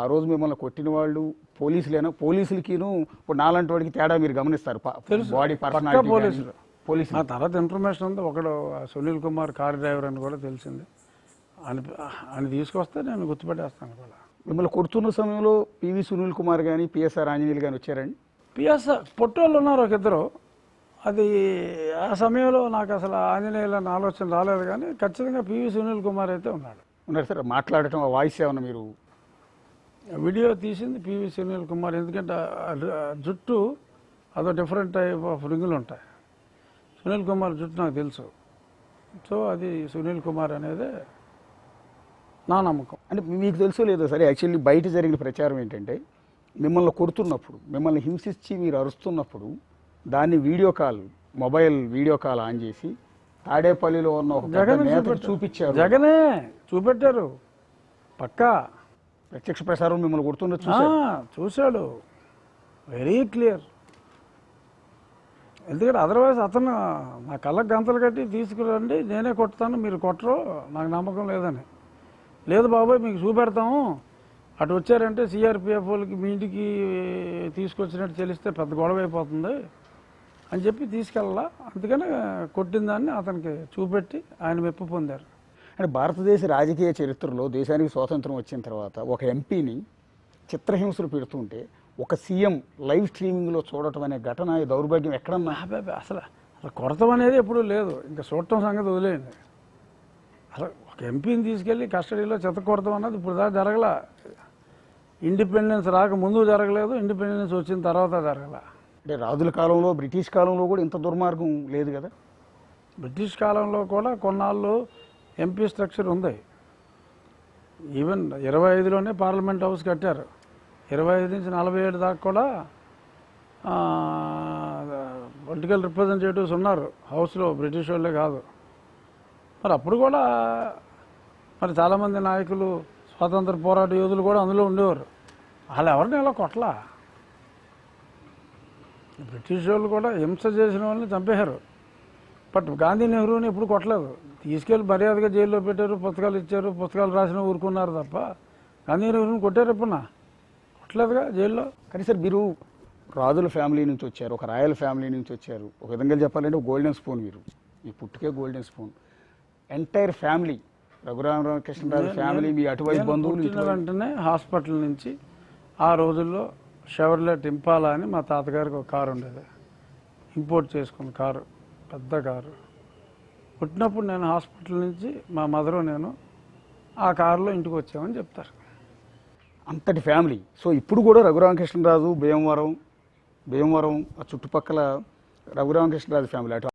ఆ రోజు మిమ్మల్ని కొట్టిన వాళ్ళు పోలీసులేనా? పోలీసులకిను ఇప్పుడు నాలాంటి వాడికి తేడా మీరు గమనిస్తారు. బాడీ పోలీసులు పోలీసులు ఆ తర్వాత ఇన్ఫర్మేషన్ ఉంది. ఒకడు సునీల్ కుమార్ కార్ డ్రైవర్ అని కూడా తెలిసింది. అని తీసుకొస్తే నేను గుర్తుపెట్టేస్తాను కూడా. మిమ్మల్ని కొడుతున్న సమయంలో పివి సునీల్ కుమార్ కానీ పిఎస్ఆర్ ఆంజనేయులు కానీ వచ్చారండి? పిఎస్ఆర్ పొట్టోళ్ళు ఉన్నారు ఒక ఇద్దరు. అది ఆ సమయంలో నాకు అసలు ఆంజనేయులు అన్న ఆలోచన రాలేదు, కానీ ఖచ్చితంగా పివి సునీల్ కుమార్ అయితే ఉన్నాడు. ఉన్నారు సార్. మాట్లాడటం ఆ వాయిస్ ఏమన్నా మీరు వీడియో తీసింది పివి సునీల్ కుమార్. ఎందుకంటే జుట్టు అదో డిఫరెంట్ టైప్ ఆఫ్ రింగులు ఉంటాయి. సునీల్ కుమార్ జుట్టు నాకు తెలుసు. సో అది సునీల్ కుమార్ అనేది నా నమ్మకం. అంటే మీకు తెలుసో లేదో సరే, యాక్చువల్లీ బయట జరిగిన ప్రచారం ఏంటంటే మిమ్మల్ని కొడుతున్నప్పుడు, మిమ్మల్ని హింసించి మీరు అరుస్తున్నప్పుడు దాన్ని మొబైల్ వీడియో కాల్ ఆన్ చేసి తాడేపల్లిలో ఉన్న ఒక నేతకు చూపించారు. జగనే చూపెట్టారు. పక్కా ప్రత్యక్ష ప్రసారం మిమ్మల్ని కొడుతున్నది చూశాడు. Very clear. ఎందుకంటే అదర్వైజ్ అతను నా కళ్ళకు గంతలు కట్టి తీసుకురండి, నేనే కొడతాను, మీరు కొట్టరు, నాకు నమ్మకం లేదని. లేదు బాబాయ్ మీకు చూపెడతాము, అటు వచ్చారంటే సిఆర్పిఎఫ్ వాళ్ళకి మీ ఇంటికి తీసుకొచ్చినట్టు తెలిస్తే పెద్ద గొడవ అయిపోతుంది అని చెప్పి తీసుకెళ్ళాలా. అందుకని కొట్టిన దాన్ని అతనికి చూపెట్టి ఆయన మెప్పు పొందారు. అంటే భారతదేశ రాజకీయ చరిత్రలో దేశానికి స్వాతంత్రం వచ్చిన తర్వాత ఒక ఎంపీని చిత్రహింసలు పెడుతుంటే ఒక సీఎం లైవ్ స్ట్రీమింగ్లో చూడటం అనే ఘటన, దౌర్భాగ్యం ఎక్కడన్నా? అసలు కొడతాం అనేది ఎప్పుడూ లేదు. ఇంకా చూడటం సంగతి వదిలేయండి. అసలు ఒక ఎంపీని తీసుకెళ్ళి కస్టడీలో చెత్త కొడతాం అన్నది ఇప్పుడు దాకా జరగల. ఇండిపెండెన్స్ రాక ముందు జరగలేదు, ఇండిపెండెన్స్ వచ్చిన తర్వాత జరగల. అంటే రాజుల కాలంలో, బ్రిటిష్ కాలంలో కూడా ఇంత దుర్మార్గం లేదు కదా? బ్రిటిష్ కాలంలో కూడా కొన్నాళ్ళు ఎంపీ స్ట్రక్చర్ ఉంది. ఈవెన్ 25లోనే పార్లమెంట్ హౌస్ కట్టారు. 25 నుంచి 47 దాకా కూడా పొలిటికల్ రిప్రజెంటేటివ్స్ ఉన్నారు హౌస్లో, బ్రిటిష్ వాళ్ళే కాదు. మరి అప్పుడు కూడా మరి చాలామంది నాయకులు, స్వాతంత్ర పోరాట యోధులు కూడా అందులో ఉండేవారు. వాళ్ళు ఎవరిని ఇలా కొట్టలా. బ్రిటిష్ వాళ్ళు కూడా హింస చేసిన వాళ్ళని చంపేశారు. బట్ గాంధీ, నెహ్రూని ఎప్పుడు కొట్టలేదు. తీసుకెళ్ళి మర్యాదగా జైల్లో పెట్టారు, పుస్తకాలు ఇచ్చారు, పుస్తకాలు రాసిన ఊరుకున్నారు తప్ప గాంధీ, నెహ్రూని కొట్టారు ఎప్పుడున్నా? కొట్టలేదుగా జైల్లో. కానీ సార్ మీరు రాజుల ఫ్యామిలీ నుంచి వచ్చారు, ఒక రాయల్ ఫ్యామిలీ నుంచి వచ్చారు. ఒక విధంగా చెప్పాలంటే గోల్డెన్ స్పూన్ మీరు, మీ పుట్టుకే golden spoon. Entire family, Raghuramakrishnaraju family, మీ అటువైపు బంధువులు. వెంటనే హాస్పిటల్ నుంచి ఆ రోజుల్లో షెవర్లెట్ ఇంపాలా అని మా తాతగారికి ఒక కారు ఉండేది, ఇంపోర్ట్ చేసుకున్న కారు, పెద్ద కారు. పుట్టినప్పుడు నేను హాస్పిటల్ నుంచి మా మదరు నేను ఆ కారులో ఇంటికి వచ్చామని చెప్తారు. అంతటి ఫ్యామిలీ. సో ఇప్పుడు కూడా రఘురామకృష్ణరాజు, భీమవరం ఆ చుట్టుపక్కల రఘురామకృష్ణరాజు ఫ్యామిలీ, అటు